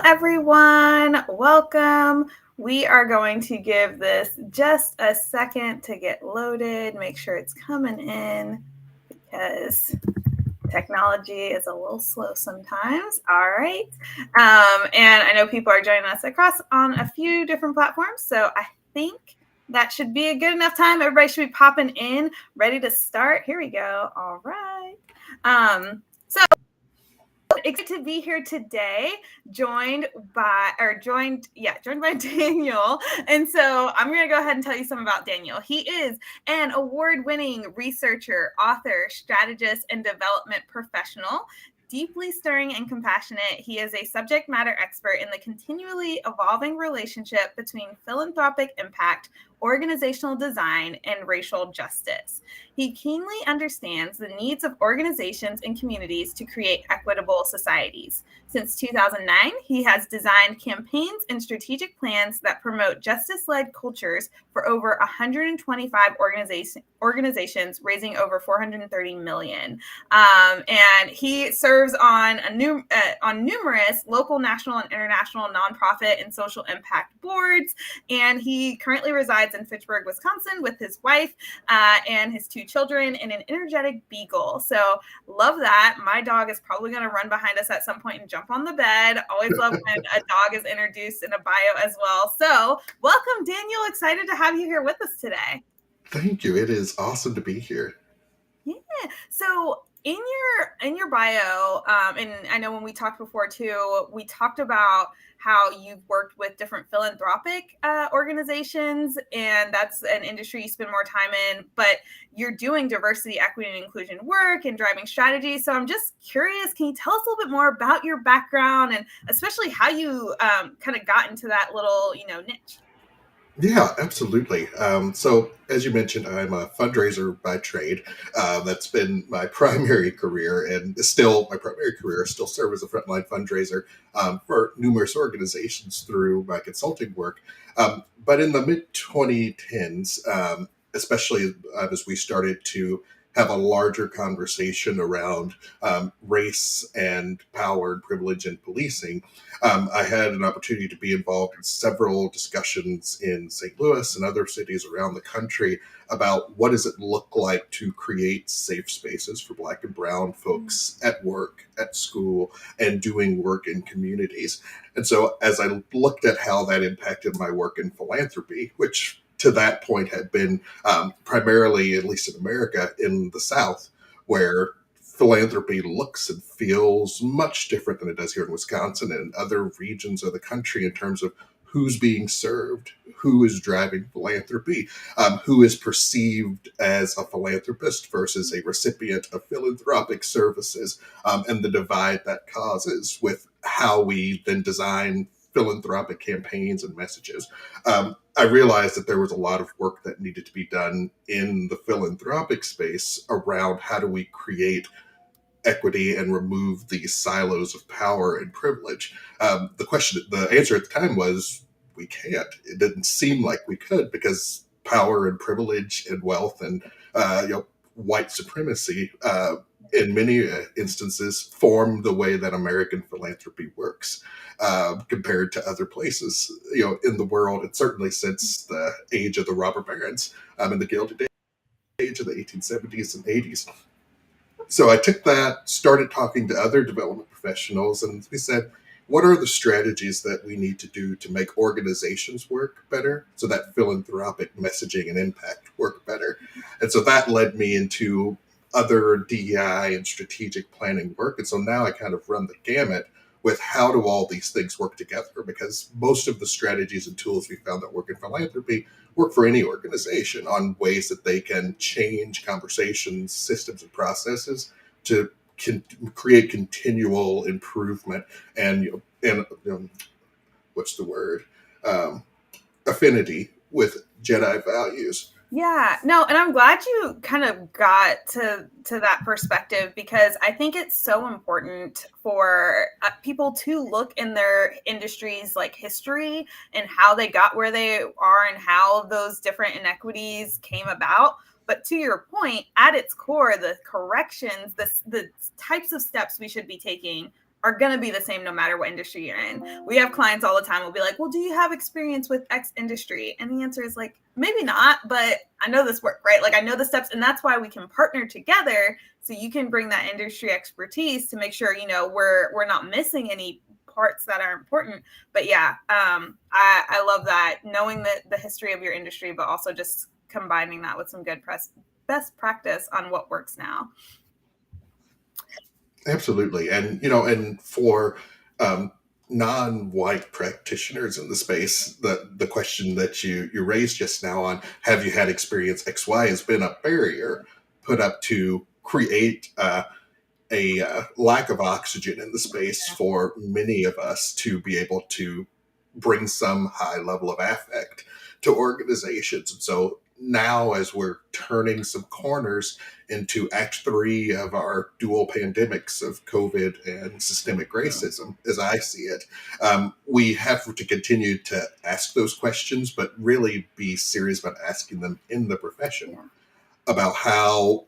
Everyone. Welcome. We are going to give this just a second to get loaded, make sure it's coming in because technology is a little slow sometimes. All right. And I know people are joining us across on a few different platforms. So I think that should be a good enough time. Everybody should be popping in, ready to start. Here we go. All right. So excited to be here today, joined by Daniel. And so I'm going to go ahead and tell you some about Daniel. He is an award-winning researcher, author, strategist, and development professional. Deeply stirring and compassionate, he is a subject matter expert in the continually evolving relationship between philanthropic impact, organizational design, and racial justice. He keenly understands the needs of organizations and communities to create equitable societies. Since 2009, he has designed campaigns and strategic plans that promote justice-led cultures for over 125 organizations, raising over $430 million. And he serves on numerous local, national, and international nonprofit and social impact boards. And he currently resides in Fitchburg, Wisconsin, with his wife and his two children and an energetic beagle. So love that. My dog is probably going to run behind us at some point and jump on the bed. Always love when a dog is introduced in a bio as well. So welcome, Daniel. Excited to have you here with us today. Thank you. It is awesome to be here. Yeah. So in your bio, and I know when we talked before too, we talked about how you've worked with different philanthropic organizations, and that's an industry you spend more time in. But you're doing diversity, equity, and inclusion work and driving strategy. So I'm just curious, can you tell us a little bit more about your background and especially how you kind of got into that little niche? Yeah, absolutely. So, as you mentioned, I'm a fundraiser by trade. That's been my primary career and is still my primary career. I still serve as a frontline fundraiser for numerous organizations through my consulting work. But in the mid 2010s, especially as we started to have a larger conversation around race and power and privilege and policing, I had an opportunity to be involved in several discussions in St. Louis and other cities around the country about what does it look like to create safe spaces for Black and Brown folks at work, at school, and doing work in communities. And so as I looked at how that impacted my work in philanthropy, which to that point had been primarily, at least in America, in the South, where philanthropy looks and feels much different than it does here in Wisconsin and other regions of the country in terms of who's being served, who is driving philanthropy, who is perceived as a philanthropist versus a recipient of philanthropic services, and the divide that causes with how we then design philanthropic campaigns and messages. I realized that there was a lot of work that needed to be done in the philanthropic space around how do we create equity and remove these silos of power and privilege. The answer at the time was we can't. It didn't seem like we could because power and privilege and wealth and white supremacy in many instances form the way that American philanthropy works compared to other places in the world, and certainly since the age of the robber barons and the Gilded Age of the 1870s and 80s. So I took that, started talking to other development professionals, and we said, what are the strategies that we need to do to make organizations work better so that philanthropic messaging and impact work better? And so that led me into other DEI and strategic planning work. And so now I kind of run the gamut with how do all these things work together, because most of the strategies and tools we found that work in philanthropy work for any organization on ways that they can change conversations, systems, and processes to create continual improvement and what's the word affinity with Jedi values. Yeah, no, and I'm glad you kind of got to that perspective because I think it's so important for people to look in their industries like history and how they got where they are and how those different inequities came about. But to your point, at its core, the corrections, the types of steps we should be taking are going to be the same no matter what industry you're in. We have clients all the time will be like, well, do you have experience with X industry? And the answer is like, maybe not, but I know this work, right? Like I know the steps, and that's why we can partner together. So you can bring that industry expertise to make sure, we're not missing any parts that are important. But yeah, I love that, knowing the history of your industry, but also just combining that with some good best practice on what works now. Absolutely. And for non-white practitioners in the space, the question that you raised just now on have you had experience XY has been a barrier put up to create a lack of oxygen in the space for many of us to be able to bring some high level of affect to organizations. And so now, as we're turning some corners into Act 3 of our dual pandemics of COVID and systemic racism, as I see it, we have to continue to ask those questions, but really be serious about asking them in the profession about how,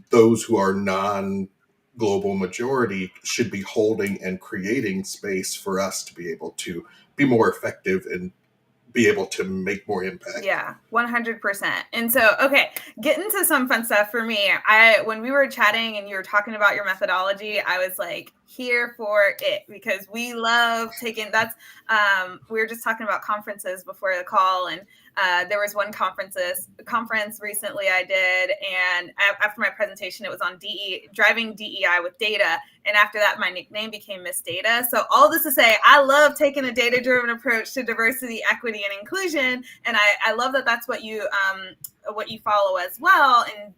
those who are non-global majority should be holding and creating space for us to be able to be more effective and be able to make more impact. Yeah, 100%. And so, okay, get into some fun stuff for me. When we were chatting and you were talking about your methodology, I was like here for it, because we love taking we were just talking about conferences before the call, and there was one conference recently I did, and after my presentation, it was on driving DEI with data. And after that, my nickname became Miss Data. So all this to say, I love taking a data-driven approach to diversity, equity, and inclusion. And I love that that's what you follow as well, and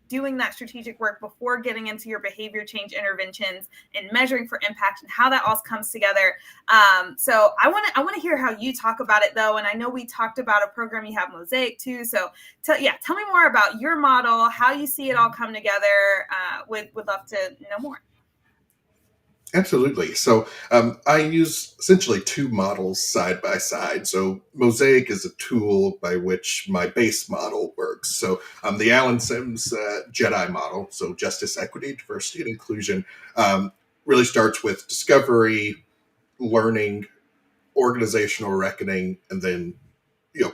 doing that strategic work before getting into your behavior change interventions and measuring for impact and how that all comes together. So I want to hear how you talk about it, though. And I know we talked about a program you have, Mosaic, too. So tell me more about your model, how you see it all come together. Would love to know more. Absolutely. So I use essentially two models side by side. So Mosaic is a tool by which my base model works. So the Alan Sims JEDI model, so justice, equity, diversity, and inclusion, really starts with discovery, learning, organizational reckoning, and then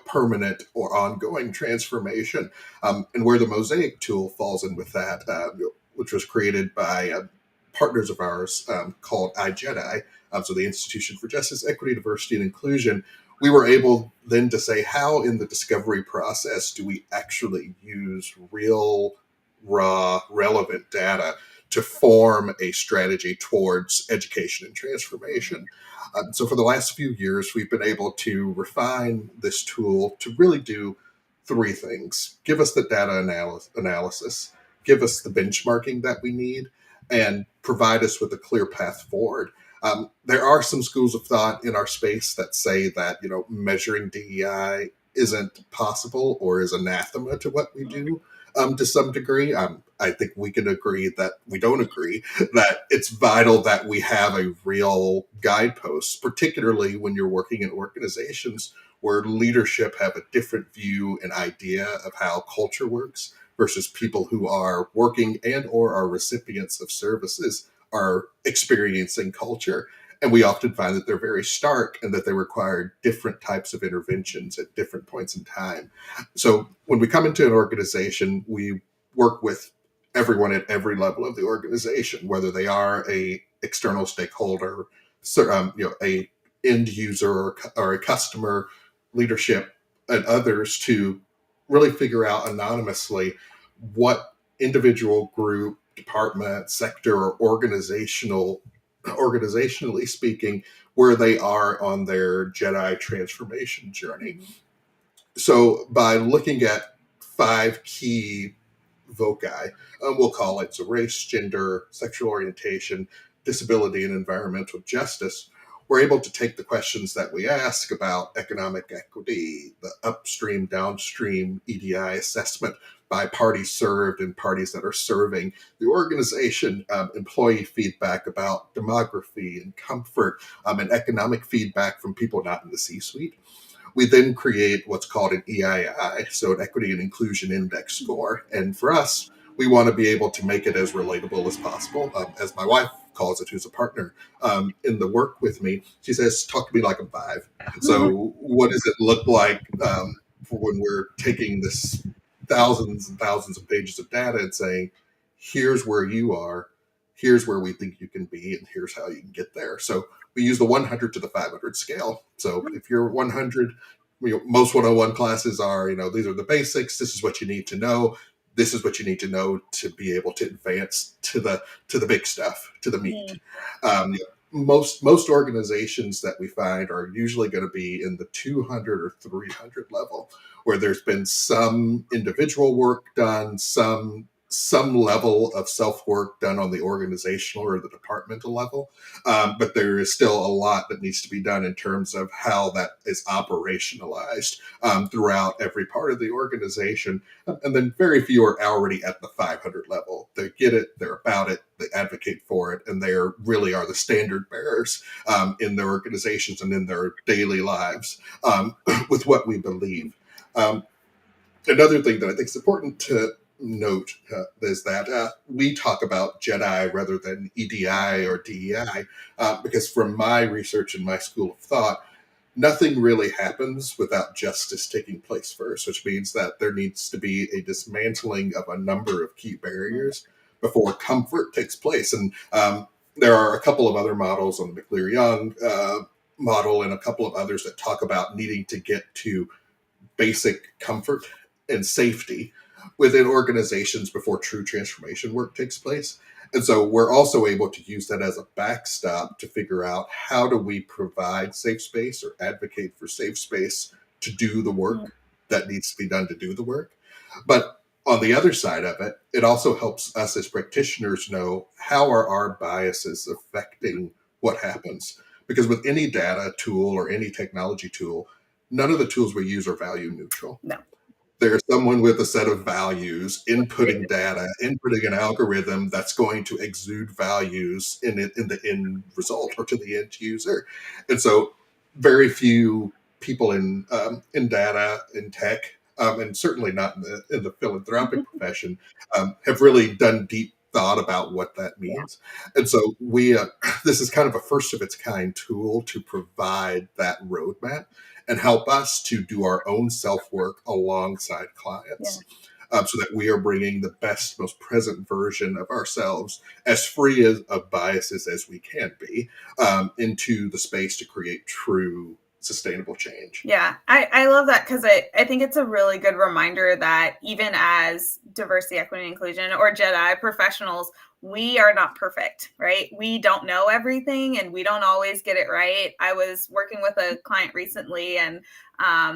permanent or ongoing transformation. And where the Mosaic tool falls in with that, which was created by partners of ours called iJedi, so the Institution for Justice, Equity, Diversity, and Inclusion, we were able then to say, how in the discovery process do we actually use real, raw, relevant data to form a strategy towards education and transformation? So for the last few years, we've been able to refine this tool to really do three things: give us the data analysis, give us the benchmarking that we need, and provide us with a clear path forward. There are some schools of thought in our space that say that measuring DEI isn't possible or is anathema to what we do to some degree. I think we can agree that we don't agree that it's vital that we have a real guidepost, particularly when you're working in organizations where leadership have a different view and idea of how culture works versus people who are working and or are recipients of services are experiencing culture. And we often find that they're very stark and that they require different types of interventions at different points in time. So when we come into an organization, we work with everyone at every level of the organization, whether they are a external stakeholder, a end user or a customer, leadership, and others, to really figure out anonymously what individual group, department, sector, or organizationally speaking, where they are on their JEDI transformation journey. So by looking at 5 key foci, we'll call it race, gender, sexual orientation, disability, and environmental justice, we're able to take the questions that we ask about economic equity, the upstream, downstream EDI assessment by parties served and parties that are serving the organization, employee feedback about demography and comfort, and economic feedback from people not in the C-suite. We then create what's called an EII, so an Equity and Inclusion Index score. And for us, we want to be able to make it as relatable as possible. As my wife calls it, who's a partner in the work with me, she says, talk to me like I'm five. So what does it look like for when we're taking this thousands and thousands of pages of data and saying, here's where you are, here's where we think you can be, and here's how you can get there. So we use the 100 to the 500 scale. So if you're 100, most 101 classes are, these are the basics. This is what you need to know. This is what you need to know to be able to advance to the big stuff, to the meat. Most organizations that we find are usually going to be in the 200 or 300 level, where there's been some individual work done, some level of self-work done on the organizational or the departmental level. But there is still a lot that needs to be done in terms of how that is operationalized throughout every part of the organization. And then very few are already at the 500 level. They get it, they're about it, they advocate for it, and they really are the standard bearers in their organizations and in their daily lives with what we believe. Another thing that I think is important to note is that we talk about JEDI rather than EDI or DEI, because from my research in my school of thought, nothing really happens without justice taking place first, which means that there needs to be a dismantling of a number of key barriers before comfort takes place. And there are a couple of other models on the McLear-Young model and a couple of others that talk about needing to get to basic comfort and safety within organizations before true transformation work takes place. And so we're also able to use that as a backstop to figure out how do we provide safe space or advocate for safe space to do the work that needs to be done to do the work. But on the other side of it, it also helps us as practitioners know how are our biases affecting what happens. Because with any data tool or any technology tool, none of the tools we use are value neutral. No. There's someone with a set of values inputting data, inputting an algorithm that's going to exude values in the end result or to the end user. And so very few people in data, in tech, and certainly not in the philanthropic profession, have really done deep thought about what that means. And so this is kind of a first of its kind tool to provide that roadmap and help us to do our own self-work alongside clients so that we are bringing the best, most present version of ourselves, as free of biases as we can be, into the space to create true sustainable change. Yeah, I love that, because I think it's a really good reminder that even as diversity, equity, and inclusion or JEDI professionals, we are not perfect, right? We don't know everything and we don't always get it right. I was working with a client recently, and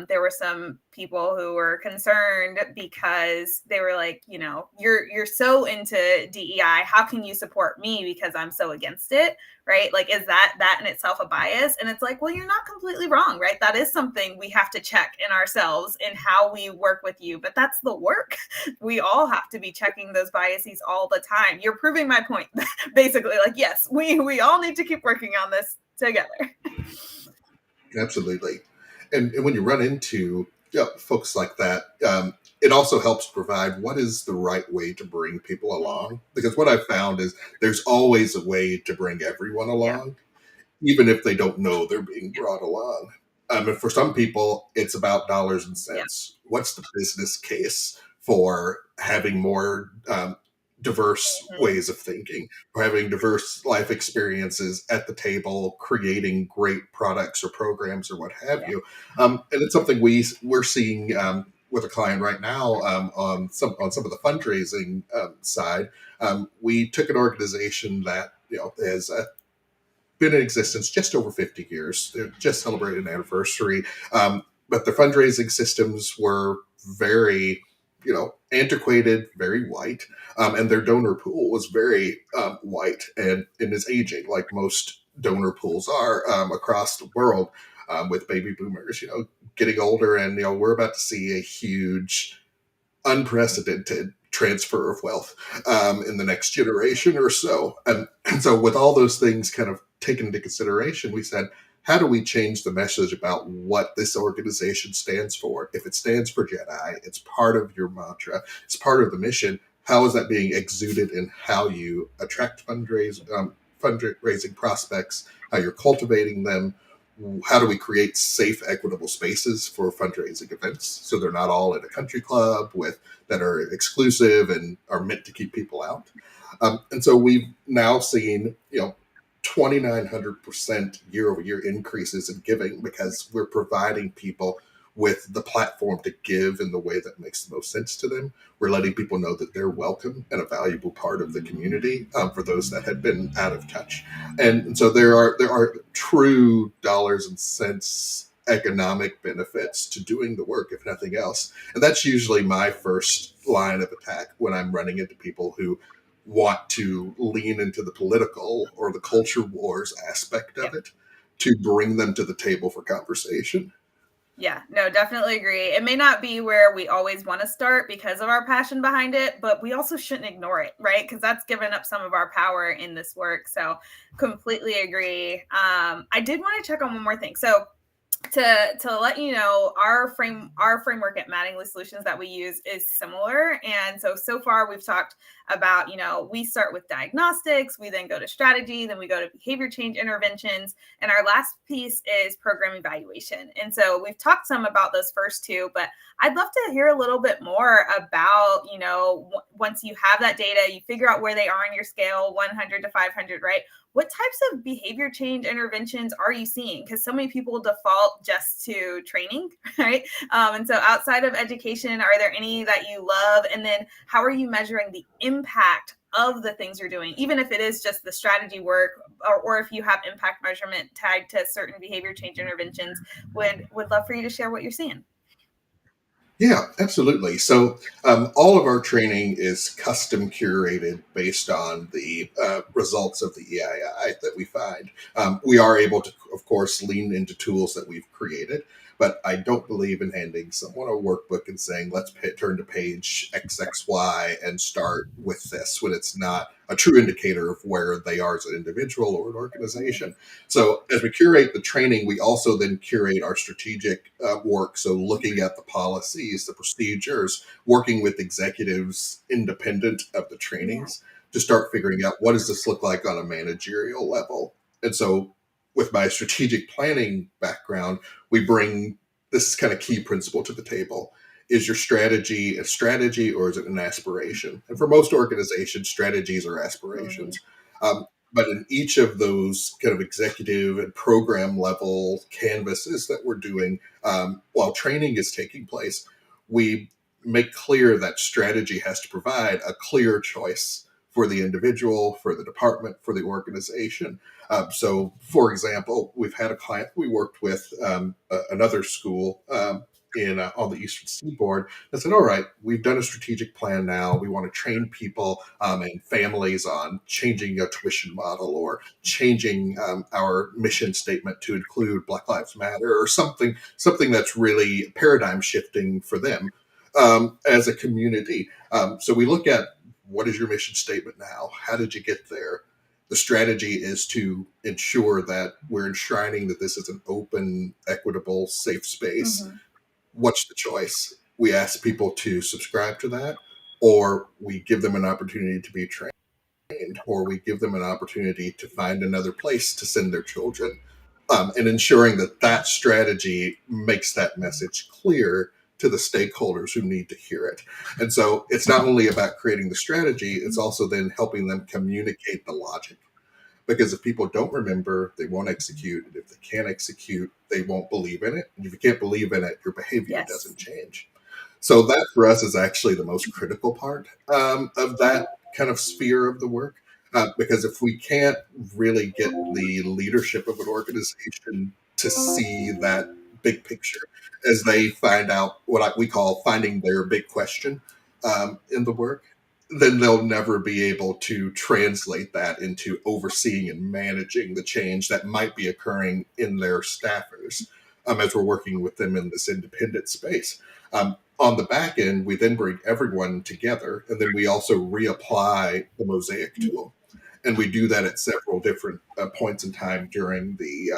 there were some people who were concerned because they were like, you're so into DEI. How can you support me because I'm so against it? Right? Like, is that in itself a bias? And it's like, well, you're not completely wrong, right? That is something we have to check in ourselves in how we work with you. But that's the work. We all have to be checking those biases all the time. You're proving my point. Basically, like, yes, we all need to keep working on this together. Absolutely. And when you run into folks like that, it also helps provide what is the right way to bring people along. Because what I've found is there's always a way to bring everyone along, even if they don't know they're being brought along. And for some people, it's about dollars and cents. What's the business case for having more diverse ways of thinking, or having diverse life experiences at the table, creating great products or programs or what have you? And it's something we're seeing with a client right now on some of the fundraising side. We took an organization that has been in existence just over 50 years. They just celebrated an anniversary, but their fundraising systems were very antiquated, very white, and their donor pool was very white and is aging, like most donor pools are across the world, with baby boomers, getting older, and we're about to see a huge, unprecedented transfer of wealth in the next generation or so. And so, with all those things kind of taken into consideration, we said, how do we change the message about what this organization stands for? If it stands for JEDI, it's part of your mantra, it's part of the mission. How is that being exuded in how you attract fundraising prospects, how you're cultivating them, how do we create safe, equitable spaces for fundraising events so they're not all in a country club that are exclusive and are meant to keep people out. And so we've now seen 2,900% year-over-year increases in giving because we're providing people with the platform to give in the way that makes the most sense to them. We're letting people know that they're welcome and a valuable part of the community for those that had been out of touch. And so there are true dollars and cents economic benefits to doing the work, if nothing else. And that's usually my first line of attack when I'm running into people who want to lean into the political or the culture wars aspect of it to bring them to the table for conversation. Yeah, no, definitely agree. It may not be where we always want to start because of our passion behind it, but we also shouldn't ignore it, right? Because that's given up some of our power in this work. So completely agree. I did want to check on one more thing. So to let you know, our framework at Mattingly Solutions that we use is similar. And so far we've talked about, we start with diagnostics, we then go to strategy, then we go to behavior change interventions, and our last piece is program evaluation. And so we've talked some about those first two, but I'd love to hear a little bit more about, once you have that data, you figure out where they are on your scale, 100 to 500, right? What types of behavior change interventions are you seeing? Because so many people default just to training, right? And so outside of education, are there any that you love? And then how are you measuring the impact of the things you're doing, even if it is just the strategy work, or if you have impact measurement tied to certain behavior change interventions? Would love for you to share what you're seeing. Yeah, absolutely. So all of our training is custom curated based on the results of the EII that we find. We are able to, of course, lean into tools that we've created, but I don't believe in handing someone a workbook and saying, let's turn to page XXY and start with this, when it's not a true indicator of where they are as an individual or an organization. So as we curate the training, we also then curate our strategic work. So looking at the policies, the procedures, working with executives independent of the trainings to start figuring out what does this look like on a managerial level. And so with my strategic planning background, we bring this kind of key principle to the table. Is your strategy a strategy or is it an aspiration? And for most organizations, strategies are aspirations. But in each of those kind of executive and program level canvases that we're doing, while training is taking place, we make clear that strategy has to provide a clear choice for the individual, for the department, for the organization. So, for example, we've had a client we worked with, another school on the Eastern Seaboard, that said, all right, we've done a strategic plan now. We want to train people and families on changing a tuition model or changing our mission statement to include Black Lives Matter or something that's really paradigm shifting for them as a community. So we look at, what is your mission statement now? How did you get there? The strategy is to ensure that we're enshrining that this is an open, equitable, safe space. What's the choice? We ask people to subscribe to that, or we give them an opportunity to be trained, or we give them an opportunity to find another place to send their children, and ensuring that strategy makes that message clear to the stakeholders who need to hear it. And so it's not only about creating the strategy, it's also then helping them communicate the logic. Because if people don't remember, they won't execute. And if they can't execute, they won't believe in it. And if you can't believe in it, your behavior doesn't change. So that for us is actually the most critical part of that kind of sphere of the work. Because if we can't really get the leadership of an organization to see that big picture as they find out what we call finding their big question in the work, then they'll never be able to translate that into overseeing and managing the change that might be occurring in their staffers as we're working with them in this independent space. On the back end, we then bring everyone together, and then we also reapply the Mosaic tool. And we do that at several different points in time during the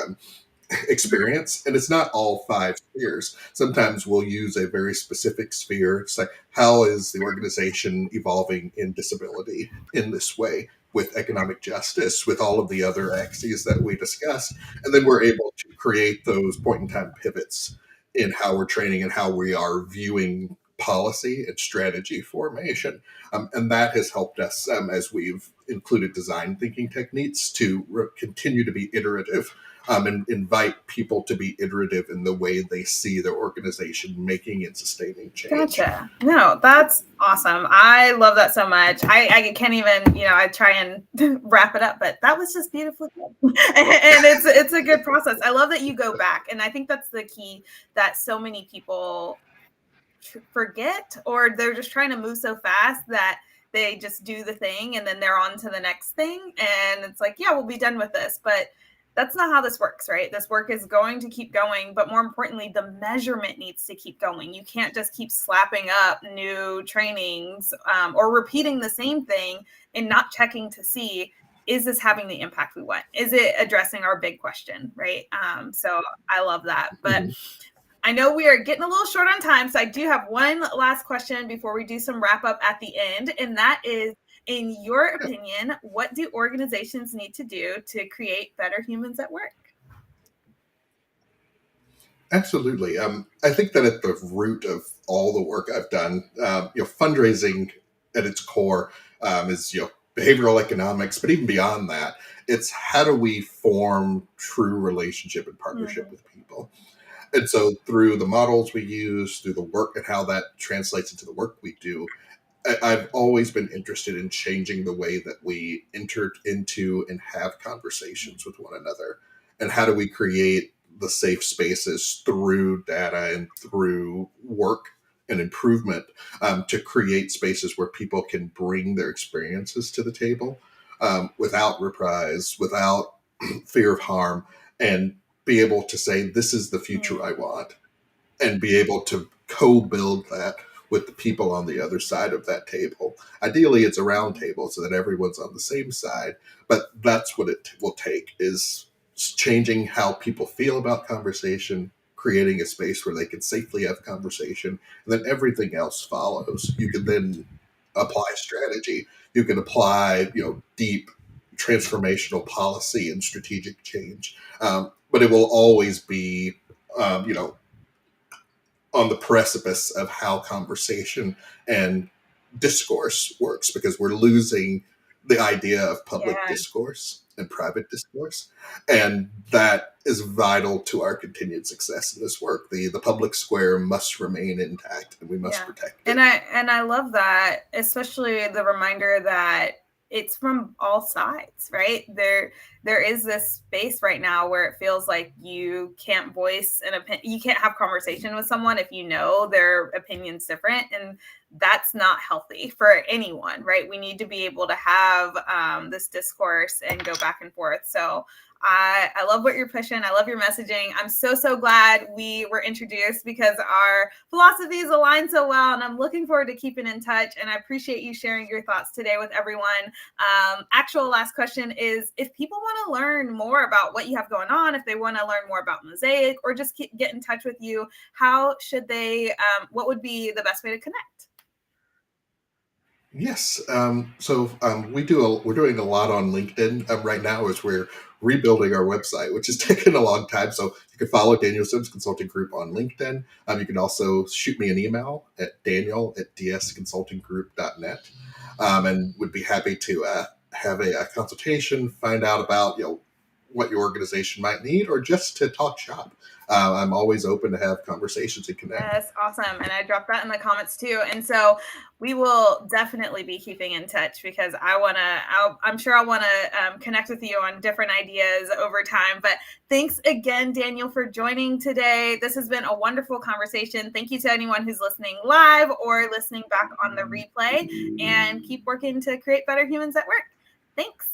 experience, and it's not all 5 spheres. Sometimes we'll use a very specific sphere. It's like, how is the organization evolving in disability in this way, with economic justice, with all of the other axes that we discussed, and then we're able to create those point in time pivots in how we're training and how we are viewing policy and strategy formation. And that has helped us as we've included design thinking techniques to continue to be iterative, and invite people to be iterative in the way they see their organization making and sustaining change. Gotcha. No, that's awesome. I love that so much. I can't even, I try and wrap it up, but that was just beautifully good. And it's a good process. I love that you go back. And I think that's the key that so many people forget, or they're just trying to move so fast that they just do the thing and then they're on to the next thing. And it's like, yeah, we'll be done with this. But that's not how this works, right? This work is going to keep going, but more importantly, the measurement needs to keep going. You can't just keep slapping up new trainings or repeating the same thing and not checking to see, is this having the impact we want? Is it addressing our big question, right? So I love that. But I know we are getting a little short on time, so I do have one last question before we do some wrap up at the end, and that is, in your opinion, what do organizations need to do to create better humans at work? Absolutely. I think that at the root of all the work I've done, fundraising at its core is behavioral economics, but even beyond that, it's how do we form true relationship and partnership with people. And so through the models we use, through the work and how that translates into the work we do, I've always been interested in changing the way that we enter into and have conversations with one another. And how do we create the safe spaces through data and through work and improvement to create spaces where people can bring their experiences to the table without reprise, without fear of harm, and be able to say, this is the future I want, and be able to co-build that with the people on the other side of that table. Ideally, it's a round table so that everyone's on the same side, but that's what it will take, is changing how people feel about conversation, creating a space where they can safely have conversation, and then everything else follows. You can then apply strategy. You can apply, deep transformational policy and strategic change. But it will always be, on the precipice of how conversation and discourse works, because we're losing the idea of public discourse and private discourse. And that is vital to our continued success in this work. The public square must remain intact, and we must protect it. And I love that, especially the reminder that it's from all sides, right? There is this space right now where it feels like you can't voice an opinion, you can't have conversation with someone if you know their opinion's different, and that's not healthy for anyone, right? We need to be able to have this discourse and go back and forth. So I love what you're pushing. I love your messaging. I'm so glad we were introduced, because our philosophies align so well, and I'm looking forward to keeping in touch. And I appreciate you sharing your thoughts today with everyone. Actual last question is, if people want to learn more about what you have going on, if they want to learn more about Mosaic, or just get in touch with you, how should they, what would be the best way to connect? Yes. We're doing a lot on LinkedIn right now as we're rebuilding our website, which has taken a long time. So you can follow Daniel Sims Consulting Group on LinkedIn. You can also shoot me an email at daniel@dsconsultinggroup.net, and would be happy to have a consultation, find out about what your organization might need, or just to talk shop. I'm always open to have conversations and connect. Yes, awesome. And I dropped that in the comments too. And so we will definitely be keeping in touch, because I'm sure I want to connect with you on different ideas over time. But thanks again, Daniel, for joining today. This has been a wonderful conversation. Thank you to anyone who's listening live or listening back on the replay, and keep working to create better humans at work. Thanks.